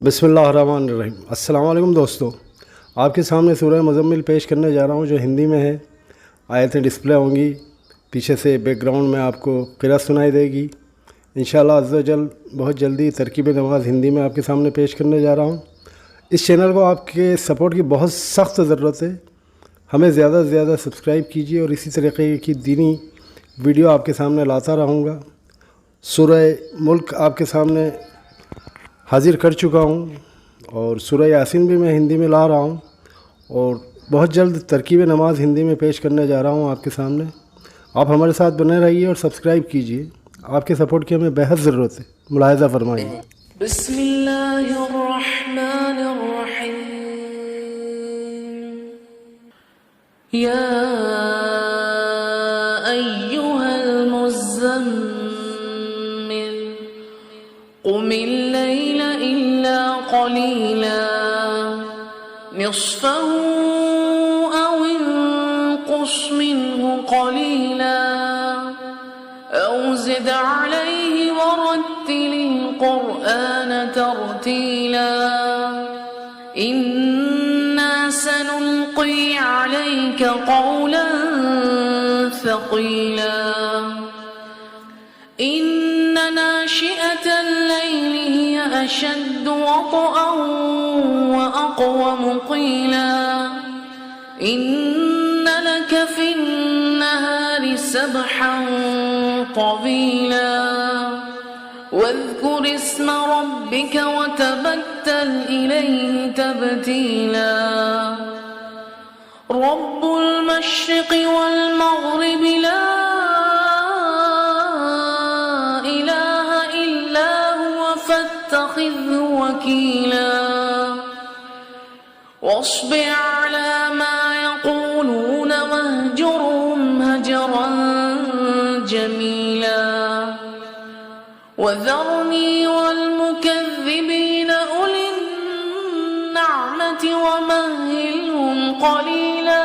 बिस्मिल्लाहिर्रहमानिर्रहीम। अस्सलाम वालेकुम दोस्तों, आपके सामने सूरह मुज़म्मिल पेश करने जा रहा हूँ जो हिंदी में है। आयतें डिस्प्ले होंगी, पीछे से बैकग्राउंड में आपको क़िरात सुनाई देगी। इंशाअल्लाह अज़्ज़ा वजल बहुत जल्दी तरकीब नमाज़ हिंदी में आपके सामने पेश करने जा रहा हूँ। इस चैनल को आपके सपोर्ट की बहुत सख्त ज़रूरत है। हमें ज़्यादा से ज़्यादा सब्सक्राइब कीजिए और इसी तरीके की दीनी वीडियो आपके सामने लाता रहूँगा। सूरह मुल्क आपके सामने हाज़िर कर चुका हूँ और सूरह यासीन भी मैं हिंदी में ला रहा हूँ और बहुत जल्द तरकीब नमाज़ हिंदी में पेश करने जा रहा हूँ आपके सामने। आप हमारे साथ बने रहिए और सब्सक्राइब कीजिए। आपके सपोर्ट की हमें बेहद ज़रूरत है। मुलाहिज़ा फरमाइए। बिस्मिल्लाहिर्रहमानिर्रहीम। या अय्युहल मुज़्ज़म्मिल क़ुमिल लैला इल्ला क़लीला निस्फ़हु औ इंक़ुस मिन्हु क़लीला औ ज़िद अलैहि वरत्तिलिल क़ुरआन तर्तीला इन्ना सनुल्क़ी अलैका क़ौलन थक़ीला इन्न नाशिअतल लैलि हिय अशद्दु वطअन व अक़वम क़ीला इन्न लक फ़िन्नहारि सबहन तवीला वज़्कुर इस्म रब्बिक वतबत्तल इलैहि तब्तीला रब्बुल मशरिक़ि वल मग़रिबि ला इलाहा इल्ला हुवा फत्तख़िज़हु वकीला वस्बिर अला मा यक़ूलून वहजुरहुम हजरन जमीला वज़रनी वल मुकज़्ज़िबीन उलिन नअमति वमह्हिलहुम क़लीला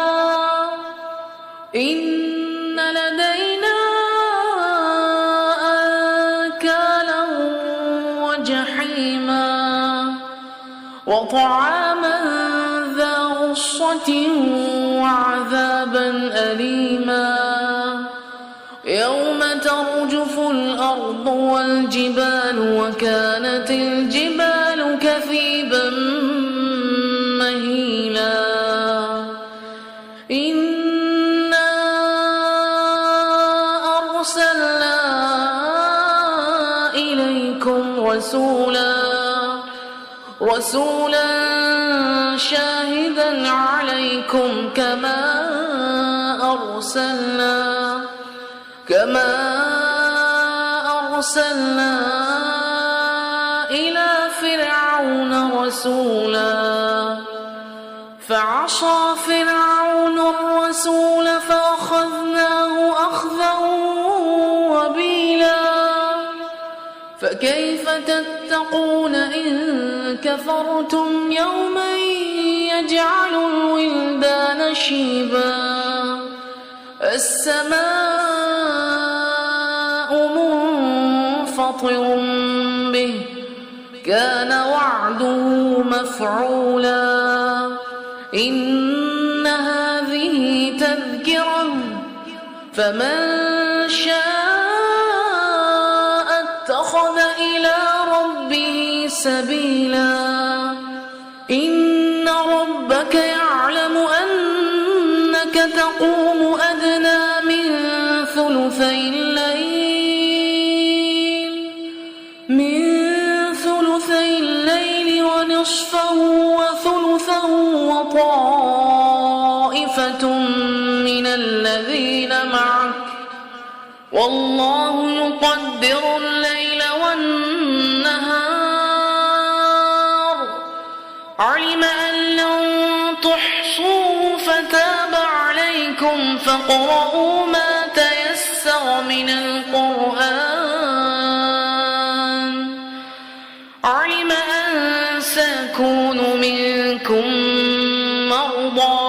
इन्न लदैना अंकालन वजहीमा वطعاما ذا غصة وعذابا أليما يوم ترجف الأرض والجبال وكانت الجبال كثيبا مهيلا إنا أرسلنا إليكم رسولا شاهدا عليكم كما أرسلنا إلى فرعون رسولا فعصى فرعون الرسول فأخذناه أخذا وبيلا فكيف تتقون إن كفرتم يوما يجعل الولدان شيبا السماء منفطر به كان وعده مفعولا إن هذه تذكرة فمن شاء اتخذ إلى ربه سبيلا إن ربك يعلم أنك تقوم أدنى من ثلثي الليل ونصفه وثلثه وطائفة من الذين معك والله يقدر الليل والنهار علم أن لن تحصوه فتاب عليكم فاقرؤوا ما تيسر من القرآن علم أن سيكون منكم مرضى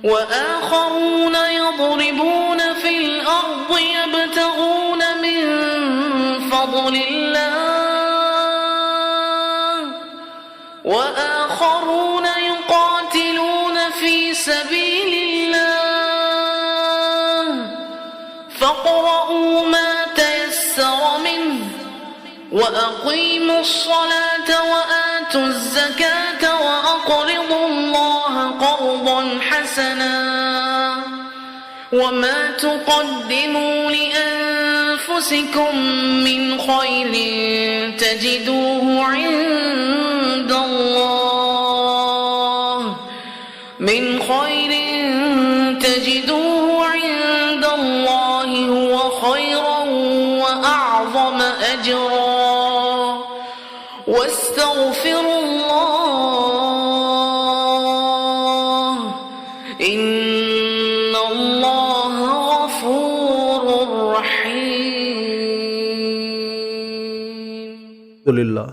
وآخرون يضربون في الأرض يبتغون من بفضل الله وآخرون يقاتلون في سبيل الله فاقرؤوا ما تيسر منه وأقيموا الصلاة وآتوا الزكاة وأقرضوا الله قرضا حسنا وما تقدموا لأنفسكم من خير تجدوه عند الله هو خيرا وأعظم أجرا واستغفروا الله إن الله غفور رحيم. الحمدللہ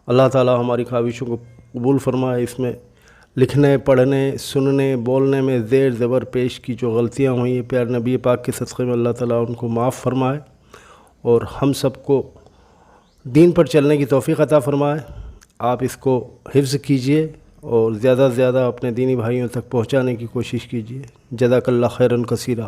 اللہ تعالی ہماری خواہشوں کو قبول فرمائے. اس میں لکھنے پڑھنے سننے بولنے میں زیر زبر پیش کی جو غلطیاں ہوئی ہیں پیارے نبی پاک کے صدقے میں اللہ تعالیٰ ان کو معاف فرمائے اور ہم سب کو دین پر چلنے کی توفیق عطا فرمائے. آپ اس کو حفظ کیجئے اور زیادہ سے زیادہ اپنے دینی بھائیوں تک پہنچانے کی کوشش کیجئے. جزاک اللہ خیرا کثیرا.